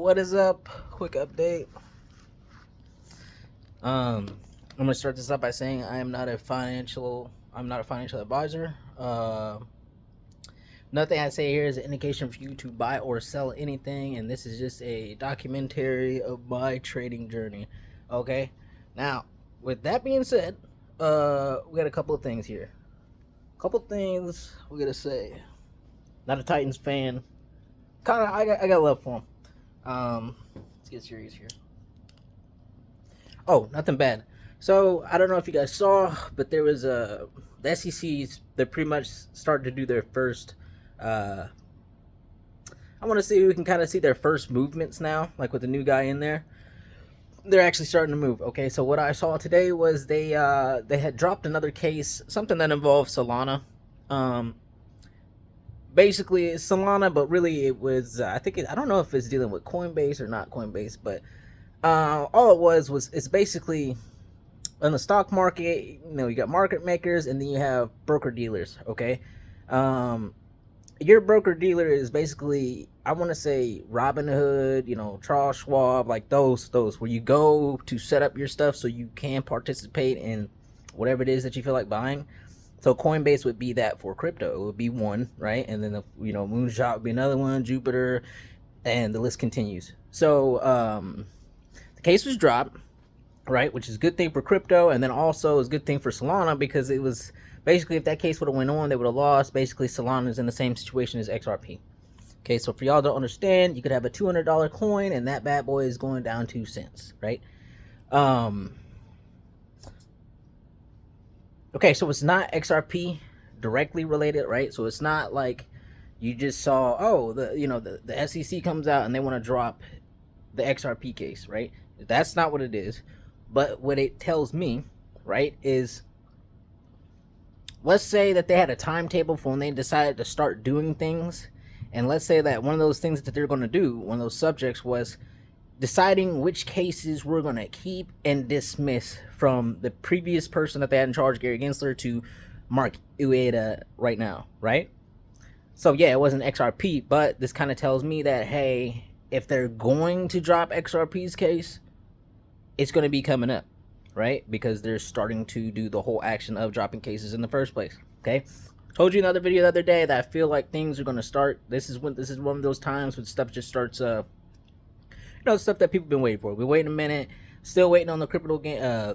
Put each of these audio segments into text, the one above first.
What is up? Quick update. I'm gonna start this up by saying I'm not a financial advisor. Nothing I say here is an indication for you to buy or sell anything, and this is just a documentary of my trading journey. Okay. Now, with that being said, we got a couple of things here. Couple things we gotta say. Not a Titans fan. I got love for him. Let's get serious here. Oh, nothing bad. So I don't know if you guys saw, but there was the SEC's. They pretty much started to do their first. I want to see we can kind of see their first movements now, like with the new guy in there. They're actually starting to move. Okay, so what I saw today was they had dropped another case, something that involved Solana. Basically it's Solana, but really it was I don't know if it's dealing with Coinbase or not Coinbase, but all it was it's basically in the stock market. You got market makers and then you have broker dealers. Okay, your broker dealer is basically, I want to say, Robinhood, Charles Schwab, like those where you go to set up your stuff so you can participate in whatever it is that you feel like buying. So Coinbase would be that for crypto. It would be one, right? And then Moonshot would be another one, Jupiter, and the list continues. So the case was dropped, right? Which is a good thing for crypto, and then also is a good thing for Solana, because it was basically, if that case would have went on, they would have lost. Basically, Solana is in the same situation as XRP. Okay, so for y'all don't understand, you could have a $200 coin, and that bad boy is going down 2 cents, right? Okay, so it's not XRP directly related, right? So it's not like you just saw, the SEC comes out and they want to drop the XRP case, right? That's not what it is. But what it tells me, right, is, let's say that they had a timetable for when they decided to start doing things. And let's say that one of those things that they're going to do, one of those subjects, was deciding which cases we're going to keep and dismiss from the previous person that they had in charge, Gary Gensler, to Mark Ueda right now, right? So yeah, it wasn't XRP, but this kind of tells me that, hey, if they're going to drop XRP's case, it's going to be coming up, right? Because they're starting to do the whole action of dropping cases in the first place. Okay, told you in another video the other day that I feel like things are going to start. This is one of those times when stuff just starts. Stuff that people have been waiting for. We're waiting a minute, still waiting on the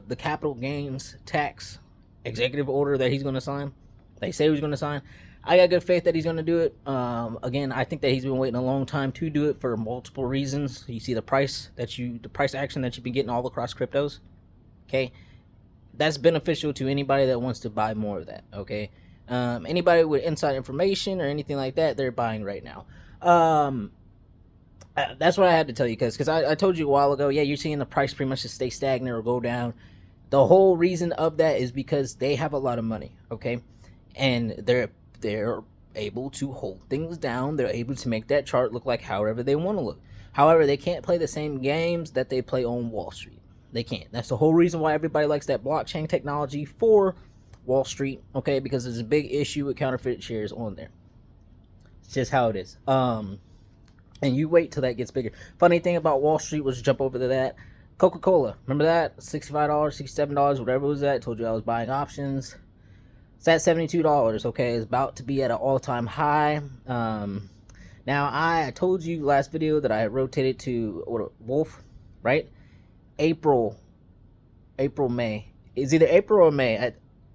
the capital gains tax executive order that he's going to sign. They say he's going to sign. I got good faith that he's going to do it. Again, I think that he's been waiting a long time to do it for multiple reasons. You see the price action that you've been getting all across cryptos. Okay, that's beneficial to anybody that wants to buy more of that. Okay, anybody with inside information or anything like that, they're buying right now. That's what I had to tell you, because I told you a while ago, yeah, you're seeing the price pretty much just stay stagnant or go down. The whole reason of that is because they have a lot of money, okay, and they're able to hold things down. They're able to make that chart look like however they want to look. However, they can't play the same games that they play on Wall Street. They can't. That's the whole reason why everybody likes that blockchain technology for Wall Street, okay, because there's a big issue with counterfeit shares on there. It's just how it is. And you wait till that gets bigger. Funny thing about Wall Street was, jump over to that. Coca-Cola, remember that? $65, $67, whatever it was at. I told you I was buying options. It's at $72. Okay, it's about to be at an all-time high. Now I told you last video that I had rotated to Wolf, right? April, May. It's either April or May.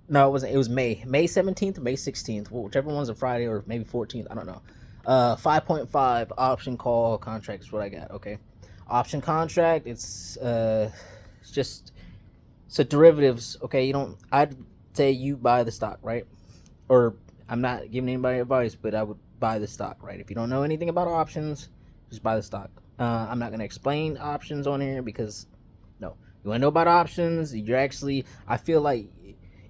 No, it wasn't. It was May 17th or May 16th, whichever one's a Friday, or maybe 14th. I don't know. 5.5 option call contract is what I got. Okay, option contract. It's derivatives. Okay, I'd say you buy the stock, right? Or I'm not giving anybody advice, but I would buy the stock, right? If you don't know anything about options, just buy the stock. I'm not gonna explain options on here, because no, you wanna know about options. I feel like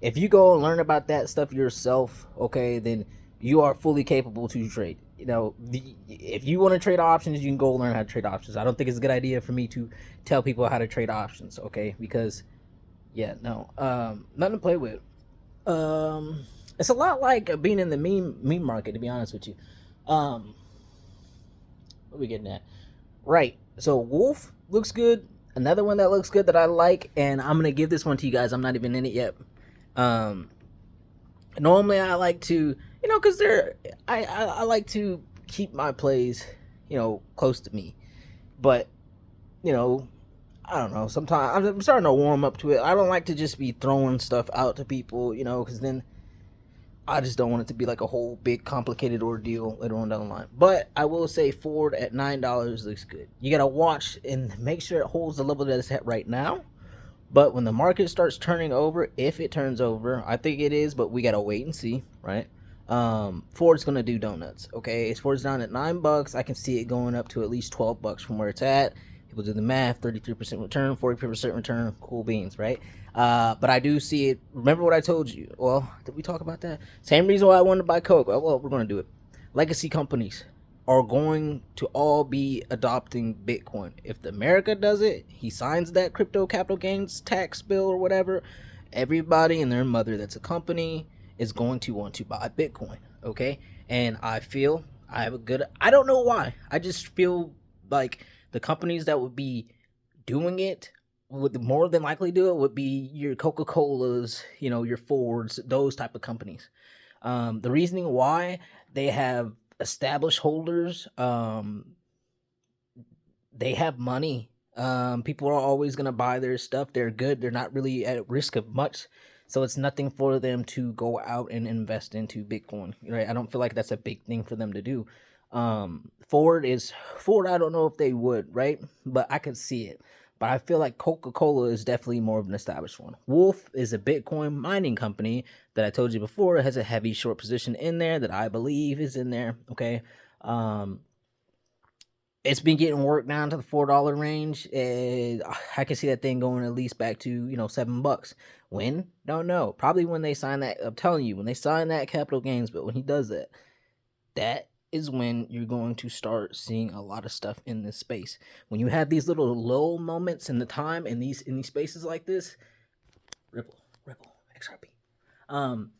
if you go and learn about that stuff yourself, okay, then you are fully capable to trade. If you want to trade options, you can go learn how to trade options. I don't think it's a good idea for me to tell people how to trade options, okay? Because, nothing to play with. It's a lot like being in the meme market, to be honest with you. What are we getting at? Right. So Wolf looks good. Another one that looks good that I like, and I'm gonna give this one to you guys. I'm not even in it yet. Um, Normally I like to, because I like to keep my plays, close to me. But you know, I don't know. Sometimes I'm starting to warm up to it. I don't like to just be throwing stuff out to people, because then I just don't want it to be like a whole big complicated ordeal later on down the line. But I will say Ford at $9 looks good. You gotta watch and make sure it holds the level that it's at right now. But when the market starts turning over, if it turns over, I think it is, but we gotta wait and see, right? Ford's gonna do donuts. Okay, as Ford's down at $9, I can see it going up to at least $12 from where it's at. People do the math: 33% return, 40% return. Cool beans, right? But I do see it. Remember what I told you? Well, did we talk about that? Same reason why I wanted to buy Coke. Well, we're gonna do it. Legacy companies are going to all be adopting Bitcoin. If the America does it, he signs that crypto capital gains tax bill or whatever, everybody and their mother that's a company is going to want to buy Bitcoin. Okay. And I feel I have a good, I don't know why. I just feel like the companies that would be doing it would more than likely do it would be your Coca-Colas, your Fords, those type of companies. The reasoning why they have established holders, they have money. People are always gonna buy their stuff. They're good. They're not really at risk of much, so it's nothing for them to go out and invest into Bitcoin. Right? I don't feel like that's a big thing for them to do. Ford. I don't know if they would, right? But I could see it. But I feel like Coca Cola is definitely more of an established one. Wolf is a Bitcoin mining company that I told you before. It has a heavy short position in there that I believe is in there. Okay. Um, it's been getting worked down to the $4 range. And I can see that thing going at least back to $7. When? Don't know. Probably when they sign that. I'm telling you, when they sign that capital gains bill, when he does that, that is when you're going to start seeing a lot of stuff in this space. When you have these little low moments in the time in these spaces like this, Ripple, XRP. Um,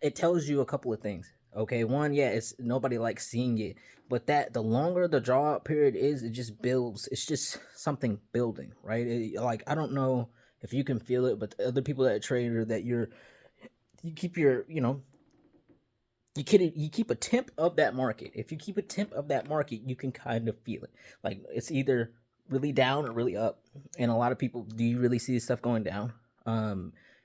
it tells you a couple of things. Okay, one, yeah, it's nobody likes seeing it, but that the longer the draw out period is, it just builds. It's just something building, right? Like I don't know if you can feel it, but the other people that trade or that you keep your you keep a temp of that market. If you keep a temp of that market, you can kind of feel it. Like it's either really down or really up. And a lot of people, do you really see this stuff going down?